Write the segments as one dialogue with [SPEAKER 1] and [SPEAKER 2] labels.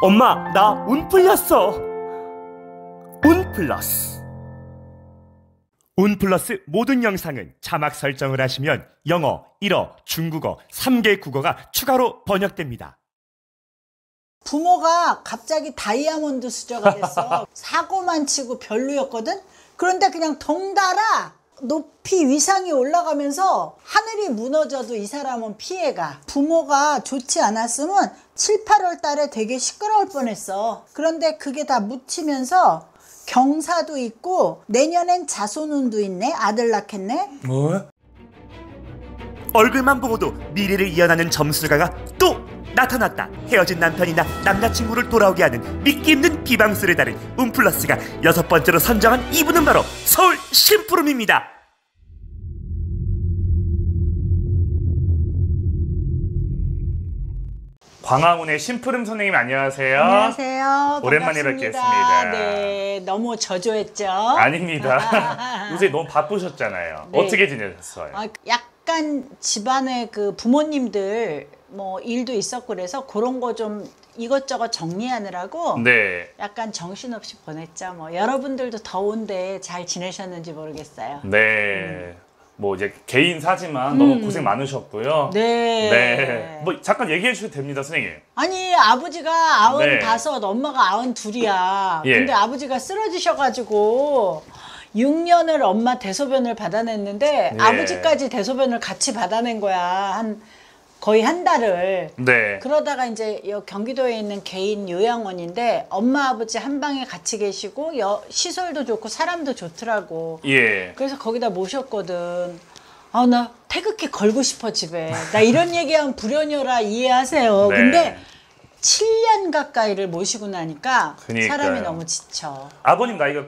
[SPEAKER 1] 엄마, 나 운 풀렸어. 운 플러스. 운 플러스 모든 영상은 자막 설정을 하시면 영어, 일어, 중국어 3개 국어가 추가로 번역됩니다.
[SPEAKER 2] 부모가 갑자기 다이아몬드 수저가 됐어. 사고만 치고 별로였거든? 그런데 그냥 덩달아 높이 위상이 올라가면서 하늘이 무너져도 이 사람은 피해가. 부모가 좋지 않았으면 7, 8월 달에 되게 시끄러울 뻔했어. 그런데 그게 다 묻히면서 경사도 있고 내년엔 자손운도 있네. 아들 낳겠네.
[SPEAKER 1] 뭐? 얼굴만 보고도 미래를 이어나는 점술가가 또 나타났다. 헤어진 남편이나 남자친구를 돌아오게 하는 믿기 힘든 비방스를 다룬 운플러스가 6번째로 선정한 이분은 바로 서울 심푸름입니다.
[SPEAKER 3] 광화문의 심푸름 선생님 안녕하세요.
[SPEAKER 2] 안녕하세요.
[SPEAKER 3] 오랜만에
[SPEAKER 2] 반갑습니다.
[SPEAKER 3] 뵙겠습니다.
[SPEAKER 2] 네, 너무 저조했죠?
[SPEAKER 3] 아닙니다. 요새 너무 바쁘셨잖아요.
[SPEAKER 2] 네.
[SPEAKER 3] 어떻게 지내셨어요?
[SPEAKER 2] 약간 집안에 그 부모님들 뭐 일도 있었고 그래서 그런 거 좀 이것저것 정리하느라고
[SPEAKER 3] 네.
[SPEAKER 2] 약간 정신없이 보냈죠. 뭐 여러분들도 더운데 잘 지내셨는지 모르겠어요.
[SPEAKER 3] 네. 뭐 이제 개인 사지만 너무 고생 많으셨고요.
[SPEAKER 2] 네.
[SPEAKER 3] 네. 뭐 잠깐 얘기해 주셔도 됩니다, 선생님.
[SPEAKER 2] 아니 아버지가 95,
[SPEAKER 3] 네.
[SPEAKER 2] 엄마가 92야.
[SPEAKER 3] 예.
[SPEAKER 2] 근데 아버지가 쓰러지셔가지고 6년을 엄마 대소변을 받아냈는데
[SPEAKER 3] 예.
[SPEAKER 2] 아버지까지 대소변을 같이 받아낸 거야. 거의 한 달을.
[SPEAKER 3] 네.
[SPEAKER 2] 그러다가 이제 경기도에 있는 개인 요양원인데 엄마 아버지 한 방에 같이 계시고 시설도 좋고 사람도 좋더라고.
[SPEAKER 3] 예.
[SPEAKER 2] 그래서 거기다 모셨거든. 아, 나 태극기 걸고 싶어 집에. 나 이런 얘기하면 불효녀라 이해하세요.
[SPEAKER 3] 네.
[SPEAKER 2] 근데 7년 가까이를 모시고 나니까
[SPEAKER 3] 그러니까요.
[SPEAKER 2] 사람이 너무 지쳐.
[SPEAKER 3] 아버님 나이가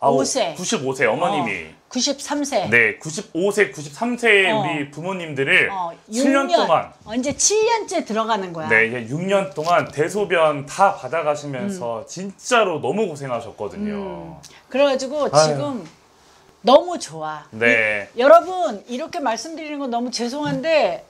[SPEAKER 2] 5세.
[SPEAKER 3] 95세 어머님이.
[SPEAKER 2] 93세.
[SPEAKER 3] 네, 95세, 93세의 우리 부모님들을 7년
[SPEAKER 2] 6년.
[SPEAKER 3] 동안
[SPEAKER 2] 이제 7년째 들어가는 거야.
[SPEAKER 3] 네, 이제 6년 동안 대소변 다 받아가시면서 진짜로 너무 고생하셨거든요.
[SPEAKER 2] 그래가지고
[SPEAKER 3] 아유.
[SPEAKER 2] 지금 너무 좋아.
[SPEAKER 3] 네.
[SPEAKER 2] 여러분 이렇게 말씀드리는 건 너무 죄송한데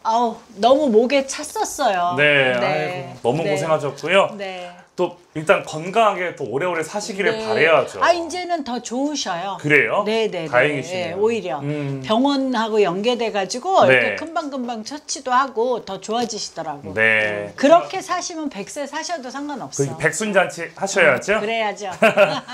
[SPEAKER 2] 너무 목에 찼었어요.
[SPEAKER 3] 네,
[SPEAKER 2] 네.
[SPEAKER 3] 아이고, 너무
[SPEAKER 2] 네.
[SPEAKER 3] 고생하셨고요.
[SPEAKER 2] 네.
[SPEAKER 3] 또 일단 건강하게 또 오래오래 사시기를
[SPEAKER 2] 네.
[SPEAKER 3] 바라야죠.
[SPEAKER 2] 이제는 더 좋으셔요.
[SPEAKER 3] 그래요?
[SPEAKER 2] 네네.
[SPEAKER 3] 다행이시네요.
[SPEAKER 2] 오히려
[SPEAKER 3] 음.
[SPEAKER 2] 병원하고 연계돼가지고
[SPEAKER 3] 네.
[SPEAKER 2] 이렇게 금방금방 처치도 하고 더 좋아지시더라고.
[SPEAKER 3] 네.
[SPEAKER 2] 그렇게 사시면 100세 사셔도 상관없어.
[SPEAKER 3] 그 백순잔치 하셔야죠.
[SPEAKER 2] 그래야죠.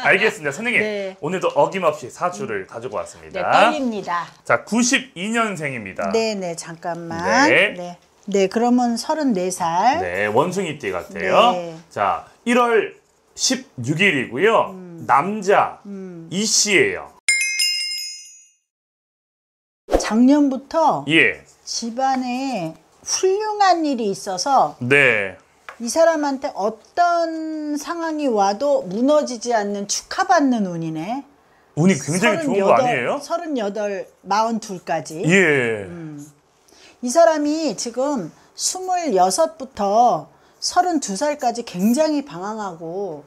[SPEAKER 3] 알겠습니다. 선생님,
[SPEAKER 2] 네.
[SPEAKER 3] 오늘도 어김없이 사주를 가지고 왔습니다.
[SPEAKER 2] 네, 떨립니다.
[SPEAKER 3] 자, 92년생입니다.
[SPEAKER 2] 네네, 잠깐만.
[SPEAKER 3] 네.
[SPEAKER 2] 네. 네, 그러면 34살.
[SPEAKER 3] 네, 원숭이띠 같아요.
[SPEAKER 2] 네.
[SPEAKER 3] 자, 1월 16일이고요. 남자 이씨예요.
[SPEAKER 2] 작년부터
[SPEAKER 3] 예.
[SPEAKER 2] 집안에 훌륭한 일이 있어서
[SPEAKER 3] 네.
[SPEAKER 2] 이 사람한테 어떤 상황이 와도 무너지지 않는 축하받는 운이네.
[SPEAKER 3] 운이 굉장히 좋은 거 아니에요?
[SPEAKER 2] 38, 42까지.
[SPEAKER 3] 예.
[SPEAKER 2] 이 사람이 지금 26부터 32살까지 굉장히 방황하고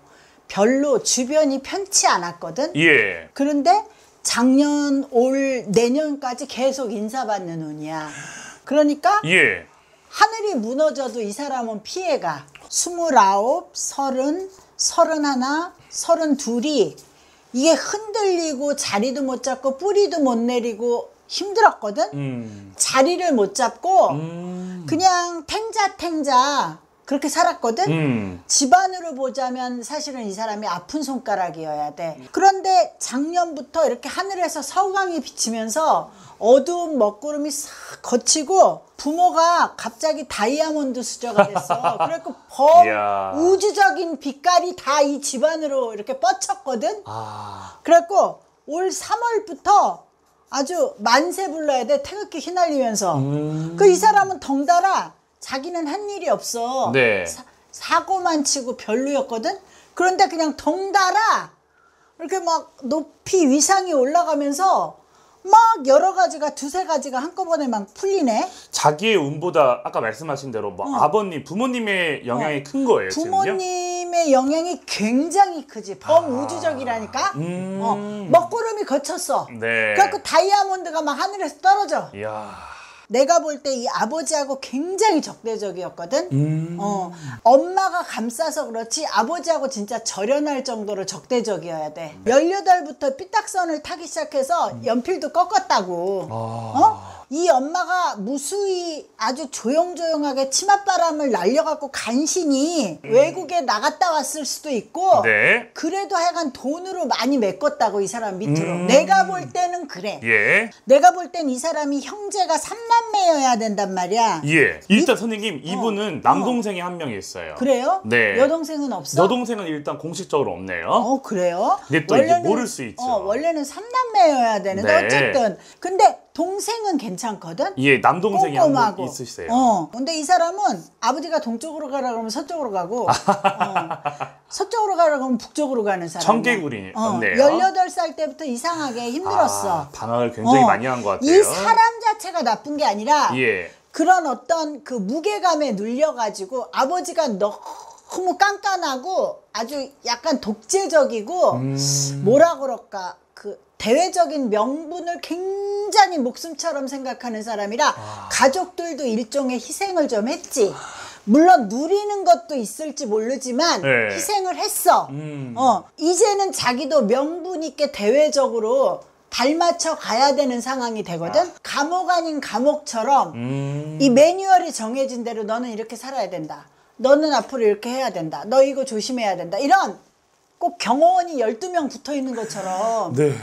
[SPEAKER 2] 별로 주변이 편치 않았거든.
[SPEAKER 3] 예.
[SPEAKER 2] 그런데 작년, 올, 내년까지 계속 인사받는 운이야. 그러니까
[SPEAKER 3] 예.
[SPEAKER 2] 하늘이 무너져도 이 사람은 피해가. 29, 30, 31, 32이 이게 흔들리고 자리도 못 잡고 뿌리도 못 내리고 힘들었거든. 자리를 못 잡고 그냥 탱자탱자 그렇게 살았거든. 집안으로 보자면 사실은 이 사람이 아픈 손가락이어야 돼. 그런데 작년부터 이렇게 하늘에서 서광이 비치면서 어두운 먹구름이 싹 거치고 부모가 갑자기 다이아몬드 수저가 됐어. 그래갖고
[SPEAKER 3] 이야.
[SPEAKER 2] 우주적인 빛깔이 다 이 집안으로 이렇게 뻗쳤거든. 그래갖고 올 3월부터 아주 만세 불러야 돼. 태극기 휘날리면서. 그 이 사람은 덩달아 자기는 한 일이 없어.
[SPEAKER 3] 네.
[SPEAKER 2] 사고만 치고 별로였거든. 그런데 그냥 덩달아 이렇게 막 높이 위상이 올라가면서 막 여러 가지가 두세 가지가 한꺼번에 막 풀리네.
[SPEAKER 3] 자기의 운보다 아까 말씀하신 대로 뭐 아버님, 부모님의 영향이 큰 거예요, 지금요?
[SPEAKER 2] 부모님의 영향이 굉장히 크지. 범우주적이라니까. 먹구름이 거쳤어.
[SPEAKER 3] 네.
[SPEAKER 2] 그래갖고 다이아몬드가 막 하늘에서 떨어져.
[SPEAKER 3] 이야.
[SPEAKER 2] 내가 볼 때 이 아버지하고 굉장히 적대적이었거든. 엄마가 감싸서 그렇지 아버지하고 진짜 절연할 정도로 적대적이어야 돼. 18부터 삐딱선을 타기 시작해서 연필도 꺾었다고. 이 엄마가 무수히 아주 조용조용하게 치맛바람을 날려갖고 간신히 외국에 나갔다 왔을 수도 있고
[SPEAKER 3] 네.
[SPEAKER 2] 그래도 하여간 돈으로 많이 메꿨다고 이 사람 밑으로. 내가 볼 때는 그래.
[SPEAKER 3] 예.
[SPEAKER 2] 내가 볼 땐 이 사람이 형제가 3남매여야 된단 말이야.
[SPEAKER 3] 예. 일단 선생님 이분은 남동생이 한 명이 있어요.
[SPEAKER 2] 그래요?
[SPEAKER 3] 네.
[SPEAKER 2] 여동생은 없어?
[SPEAKER 3] 여동생은 일단 공식적으로 없네요.
[SPEAKER 2] 그래요?
[SPEAKER 3] 근데 또 이제 모를 수 있죠.
[SPEAKER 2] 원래는 3남매여야 되는데
[SPEAKER 3] 네.
[SPEAKER 2] 어쨌든 근데 동생은 괜찮거든?
[SPEAKER 3] 예, 남동생이 한
[SPEAKER 2] 꼼꼼하고.
[SPEAKER 3] 분 있으세요.
[SPEAKER 2] 근데 이 사람은 아버지가 동쪽으로 가라 그러면 서쪽으로 가고 서쪽으로 가라 그러면 북쪽으로 가는 사람이야.
[SPEAKER 3] 청개구리네요.
[SPEAKER 2] 18살 때부터 이상하게 힘들었어.
[SPEAKER 3] 방황을 굉장히 많이 한 것 같아요.
[SPEAKER 2] 이 사람 자체가 나쁜 게 아니라
[SPEAKER 3] 예.
[SPEAKER 2] 그런 어떤 그 무게감에 눌려가지고 아버지가 너무 깐깐하고 아주 약간 독재적이고 뭐라 그럴까 그 대외적인 명분을 굉장히 목숨처럼 생각하는 사람이라 가족들도 일종의 희생을 좀 했지. 물론 누리는 것도 있을지 모르지만
[SPEAKER 3] 네.
[SPEAKER 2] 희생을 했어. 이제는 자기도 명분 있게 대외적으로 발맞춰 가야 되는 상황이 되거든. 감옥 아닌 감옥처럼 이 매뉴얼이 정해진 대로 너는 이렇게 살아야 된다. 너는 앞으로 이렇게 해야 된다. 너 이거 조심해야 된다. 이런 꼭 경호원이 12명 붙어 있는 것처럼.
[SPEAKER 3] 네.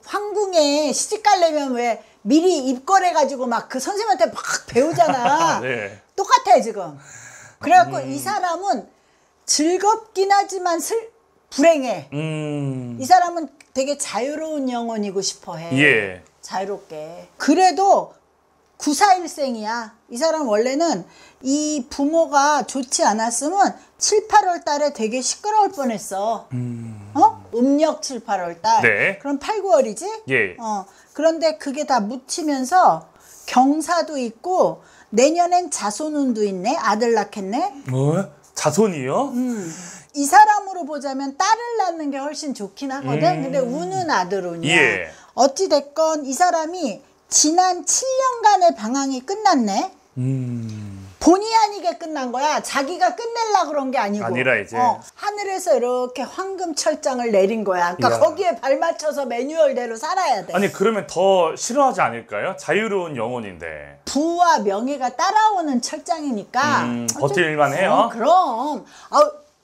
[SPEAKER 2] 황궁에 시집 가려면 왜 미리 입걸해가지고 막 그 선생님한테 막 배우잖아.
[SPEAKER 3] 네.
[SPEAKER 2] 똑같아 지금. 그래갖고 이 사람은 즐겁긴 하지만 불행해. 이 사람은 되게 자유로운 영혼이고 싶어해.
[SPEAKER 3] 예.
[SPEAKER 2] 자유롭게. 그래도 941생이야. 이 사람 원래는 이 부모가 좋지 않았으면 7, 8월 달에 되게 시끄러울 뻔했어. 음력 7, 8월 달.
[SPEAKER 3] 네.
[SPEAKER 2] 그럼 8, 9월이지?
[SPEAKER 3] 예.
[SPEAKER 2] 그런데 그게 다 묻히면서 경사도 있고 내년엔 자손운도 있네. 아들 낳겠네.
[SPEAKER 3] 뭐? 자손이요?
[SPEAKER 2] 이 사람으로 보자면 딸을 낳는 게 훨씬 좋긴 하거든. 근데 운은 아들 운이야.
[SPEAKER 3] 예.
[SPEAKER 2] 어찌됐건 이 사람이 지난 7년간의 방황이 끝났네. 본의 아니게 끝난 거야. 자기가 끝내려고 그런 게 아니고.
[SPEAKER 3] 아니라 이제.
[SPEAKER 2] 하늘에서 이렇게 황금 철장을 내린 거야. 그러니까
[SPEAKER 3] 이야.
[SPEAKER 2] 거기에 발맞춰서 매뉴얼대로 살아야 돼.
[SPEAKER 3] 아니 그러면 더 싫어하지 않을까요? 자유로운 영혼인데.
[SPEAKER 2] 부와 명예가 따라오는 철장이니까.
[SPEAKER 3] 버틸만 해요?
[SPEAKER 2] 그럼.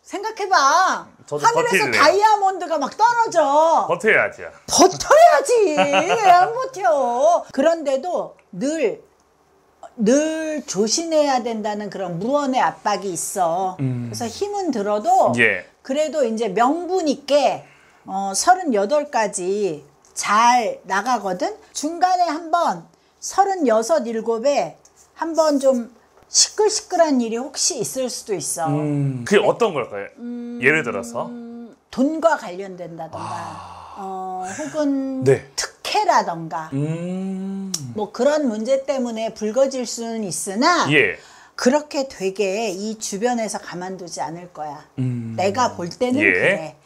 [SPEAKER 2] 생각해봐.
[SPEAKER 3] 저도
[SPEAKER 2] 하늘에서
[SPEAKER 3] 버틸래요.
[SPEAKER 2] 다이아몬드가 막 떨어져.
[SPEAKER 3] 버텨야죠.
[SPEAKER 2] 버텨야지. 왜 안 버텨? 그런데도 늘 조심해야 된다는 그런 무언의 압박이 있어. 그래서 힘은 들어도
[SPEAKER 3] 예.
[SPEAKER 2] 그래도 이제 명분 있게 38까지 잘 나가거든. 중간에 한번 36, 7에 한번 좀 시끌시끌한 일이 혹시 있을 수도 있어.
[SPEAKER 3] 그게 어떤 걸까요? 예를 들어서?
[SPEAKER 2] 돈과 관련된다던가 혹은
[SPEAKER 3] 네.
[SPEAKER 2] 특혜라던가 뭐 그런 문제 때문에 불거질 수는 있으나
[SPEAKER 3] 예.
[SPEAKER 2] 그렇게 되게 이 주변에서 가만두지 않을 거야. 내가 볼 때는
[SPEAKER 3] 예.
[SPEAKER 2] 그래.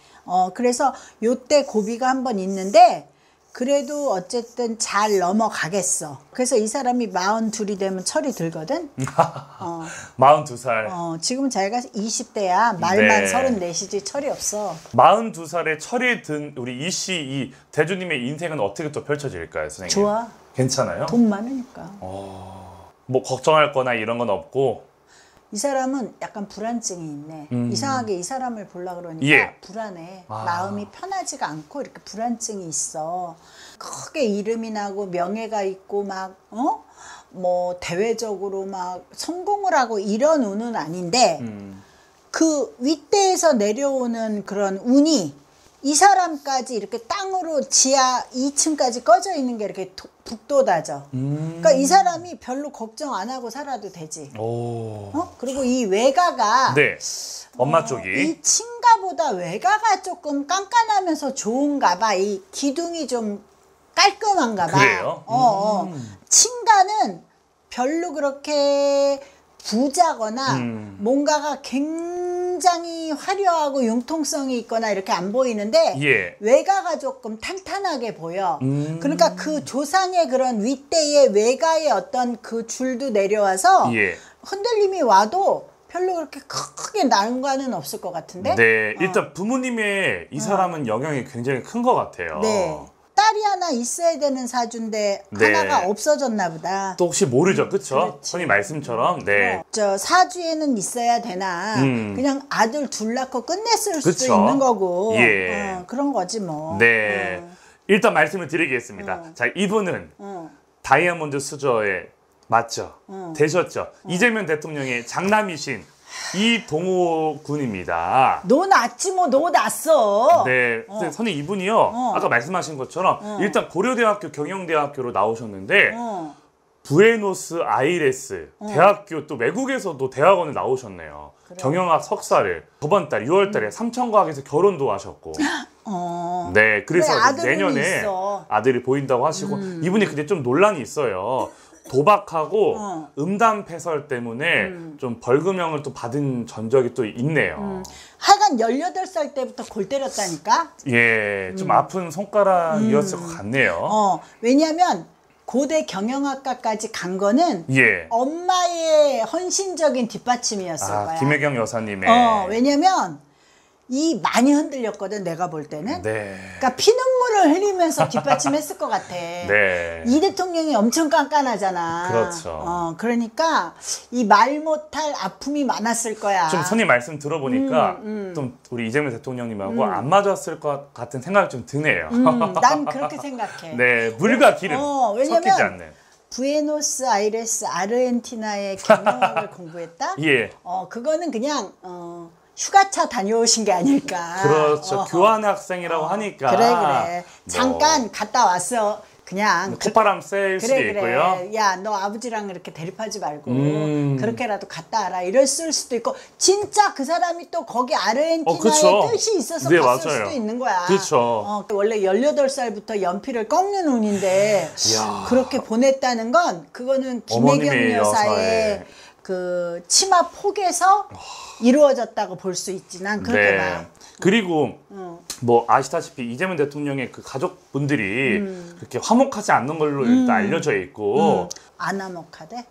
[SPEAKER 2] 그래서 요때 고비가 한번 있는데 그래도 어쨌든 잘 넘어가겠어. 그래서 이 사람이 42이 되면 철이 들거든.
[SPEAKER 3] 42살.
[SPEAKER 2] 지금 자기가 20대야. 말만
[SPEAKER 3] 네.
[SPEAKER 2] 34이지 철이 없어.
[SPEAKER 3] 42살에 철이 든 우리 이씨 이 대주님의 인생은 어떻게 또 펼쳐질까요, 선생님?
[SPEAKER 2] 좋아.
[SPEAKER 3] 괜찮아요?
[SPEAKER 2] 돈 많으니까.
[SPEAKER 3] 뭐 걱정할 거나 이런 건 없고.
[SPEAKER 2] 이 사람은 약간 불안증이 있네. 이상하게 이 사람을 보려고 그러니까
[SPEAKER 3] 예.
[SPEAKER 2] 불안해. 마음이 편하지가 않고 이렇게 불안증이 있어. 크게 이름이 나고 명예가 있고 막 뭐 대외적으로 막 성공을 하고 이런 운은 아닌데 그 윗대에서 내려오는 그런 운이 이 사람까지 이렇게 땅으로 지하 2층까지 꺼져 있는 게 이렇게 북돋아져. 그러니까 이 사람이 별로 걱정 안 하고 살아도 되지. 그리고 이 외가가
[SPEAKER 3] 네. 엄마 쪽이.
[SPEAKER 2] 이 친가보다 외가가 조금 깐깐하면서 좋은가 봐. 이 기둥이 좀 깔끔한가 봐.
[SPEAKER 3] 그래요?
[SPEAKER 2] 친가는 별로 그렇게 부자거나 뭔가가 굉장히 굉장히 화려하고 융통성이 있거나 이렇게 안 보이는데
[SPEAKER 3] 예.
[SPEAKER 2] 외가가 조금 탄탄하게 보여. 그러니까 그 조상의 그런 윗대의 외가의 어떤 그 줄도 내려와서
[SPEAKER 3] 예.
[SPEAKER 2] 흔들림이 와도 별로 그렇게 크게 난관은 없을 것 같은데.
[SPEAKER 3] 네, 일단 부모님의 이 사람은 영향이 굉장히 큰 것 같아요.
[SPEAKER 2] 네. 딸이 하나 있어야 되는 사주인데
[SPEAKER 3] 네.
[SPEAKER 2] 하나가 없어졌나 보다.
[SPEAKER 3] 또 혹시 모르죠, 그쵸?
[SPEAKER 2] 그렇지.
[SPEAKER 3] 선생님 말씀처럼, 네.
[SPEAKER 2] 저 사주에는 있어야 되나 그냥 아들 둘 낳고 끝냈을 수도
[SPEAKER 3] 그쵸.
[SPEAKER 2] 있는 거고
[SPEAKER 3] 예.
[SPEAKER 2] 그런 거지 뭐.
[SPEAKER 3] 네. 일단 말씀을 드리겠습니다. 자, 이분은 다이아몬드 수저에 맞죠? 되셨죠? 이재명 대통령의 장남이신 이동호 군입니다.
[SPEAKER 2] 너 낳지 뭐 너 낳았어.
[SPEAKER 3] 네, 선생님 이분이요. 아까 말씀하신 것처럼 일단 고려대학교 경영대학교로 나오셨는데 부에노스 아이레스 대학교 또 외국에서도 대학원을 나오셨네요. 경영학 석사를 저번 달 6월 달에 삼천과학에서 결혼도 하셨고. 네, 그래서
[SPEAKER 2] 그래, 아들은
[SPEAKER 3] 내년에
[SPEAKER 2] 있어.
[SPEAKER 3] 아들이 보인다고 하시고 이분이 근데 좀 논란이 있어요. 도박하고 음담 패설 때문에 좀 벌금형을 또 받은 전적이 또 있네요.
[SPEAKER 2] 하여간 18살 때부터 골 때렸다니까.
[SPEAKER 3] 예, 좀 아픈 손가락이었을 것 같네요.
[SPEAKER 2] 왜냐면 고대 경영학과까지 간 거는
[SPEAKER 3] 예.
[SPEAKER 2] 엄마의 헌신적인 뒷받침이었을 거야.
[SPEAKER 3] 김혜경 여사님의.
[SPEAKER 2] 왜냐면 이 많이 흔들렸거든 내가 볼 때는.
[SPEAKER 3] 네.
[SPEAKER 2] 그러니까 피눈물을 흘리면서 뒷받침했을 것 같아.
[SPEAKER 3] 네.
[SPEAKER 2] 이 대통령이 엄청 깐깐하잖아.
[SPEAKER 3] 그렇죠.
[SPEAKER 2] 그러니까 이 말 못할 아픔이 많았을 거야.
[SPEAKER 3] 좀 선생님 말씀 들어보니까 좀 우리 이재명 대통령님하고 안 맞았을 것 같은 생각이 좀 드네요.
[SPEAKER 2] 난 그렇게 생각해.
[SPEAKER 3] 네, 물과 기름
[SPEAKER 2] 왜냐면
[SPEAKER 3] 섞이지 않는.
[SPEAKER 2] 부에노스 아이레스 아르헨티나의 경영학을 공부했다?
[SPEAKER 3] 예.
[SPEAKER 2] 그거는 그냥 휴가차 다녀오신 게 아닐까.
[SPEAKER 3] 그렇죠. 교환 학생이라고 하니까.
[SPEAKER 2] 그래.
[SPEAKER 3] 뭐,
[SPEAKER 2] 잠깐 갔다 왔어. 그냥
[SPEAKER 3] 콧바람 쐴 수도 있고요.
[SPEAKER 2] 야, 너 아버지랑 이렇게 대립하지 말고 그렇게라도 갔다 와라. 이랬을 수도 있고 진짜 그 사람이 또 거기 아르헨티나에
[SPEAKER 3] 그쵸.
[SPEAKER 2] 뜻이 있어서
[SPEAKER 3] 네,
[SPEAKER 2] 갔을
[SPEAKER 3] 맞아요.
[SPEAKER 2] 수도 있는 거야.
[SPEAKER 3] 그쵸.
[SPEAKER 2] 원래 18살부터 연필을 꺾는 운인데
[SPEAKER 3] 이야.
[SPEAKER 2] 그렇게 보냈다는 건 그거는
[SPEAKER 3] 어머님의
[SPEAKER 2] 김혜경 여사의
[SPEAKER 3] 여사의.
[SPEAKER 2] 그 치마 폭에서 이루어졌다고 볼 수 있지. 난 그렇게 봐.
[SPEAKER 3] 그리고 뭐 아시다시피 이재명 대통령의 그 가족분들이 그렇게 화목하지 않는 걸로 일단 알려져 있고
[SPEAKER 2] 안 화목하대?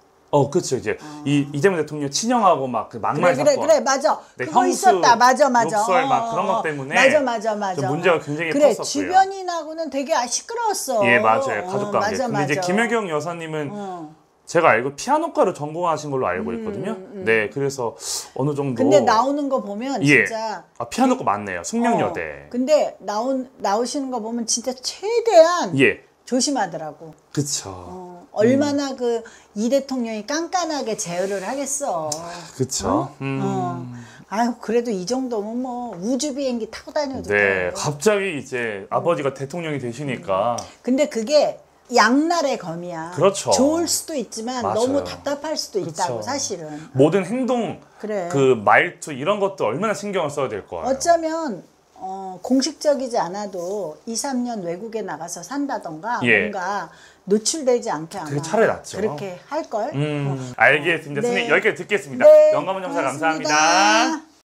[SPEAKER 3] 그렇죠. 이제 이재명 대통령 친형하고 막 그 막말 사건.
[SPEAKER 2] 그래 맞아.
[SPEAKER 3] 네,
[SPEAKER 2] 그거
[SPEAKER 3] 형수,
[SPEAKER 2] 있었다. 맞아.
[SPEAKER 3] 욕설 막 그런 것 때문에
[SPEAKER 2] 맞아.
[SPEAKER 3] 좀 문제가 굉장히
[SPEAKER 2] 그래
[SPEAKER 3] 컸었고요.
[SPEAKER 2] 주변인하고는 되게 시끄러웠어.
[SPEAKER 3] 예, 맞아요. 가족 관계.
[SPEAKER 2] 맞아.
[SPEAKER 3] 근데 이제 김혜경 여사님은 제가 알고 피아노과를 전공하신 걸로 알고 있거든요. 네, 그래서 어느 정도.
[SPEAKER 2] 근데 나오는 거 보면
[SPEAKER 3] 예.
[SPEAKER 2] 진짜
[SPEAKER 3] 피아노과 맞네요. 숙명여대.
[SPEAKER 2] 근데 나오시는 거 보면 진짜 최대한
[SPEAKER 3] 예.
[SPEAKER 2] 조심하더라고.
[SPEAKER 3] 그쵸.
[SPEAKER 2] 얼마나 그 이 대통령이 깐깐하게 제어를 하겠어.
[SPEAKER 3] 그쵸.
[SPEAKER 2] 아유 그래도 이 정도면 뭐 우주 비행기 타고 다녀도
[SPEAKER 3] 네,
[SPEAKER 2] 돼.
[SPEAKER 3] 갑자기 이제 아버지가 대통령이 되시니까.
[SPEAKER 2] 근데 그게 양날의 검이야.
[SPEAKER 3] 그렇죠.
[SPEAKER 2] 좋을 수도 있지만
[SPEAKER 3] 맞아요.
[SPEAKER 2] 너무 답답할 수도 있다고
[SPEAKER 3] 그쵸.
[SPEAKER 2] 사실은.
[SPEAKER 3] 모든 행동,
[SPEAKER 2] 그래.
[SPEAKER 3] 그 말투 이런 것도 얼마나 신경을 써야 될 거예요.
[SPEAKER 2] 어쩌면 공식적이지 않아도 2, 3년 외국에 나가서 산다던가
[SPEAKER 3] 예.
[SPEAKER 2] 뭔가 노출되지 않게 아마
[SPEAKER 3] 그게 차라리 낫죠.
[SPEAKER 2] 그렇게 할걸?
[SPEAKER 3] 알겠습니다.
[SPEAKER 2] 네.
[SPEAKER 3] 선생님 여기까지 듣겠습니다.
[SPEAKER 2] 네,
[SPEAKER 3] 영감원 점사
[SPEAKER 2] 고맙습니다.
[SPEAKER 3] 감사합니다.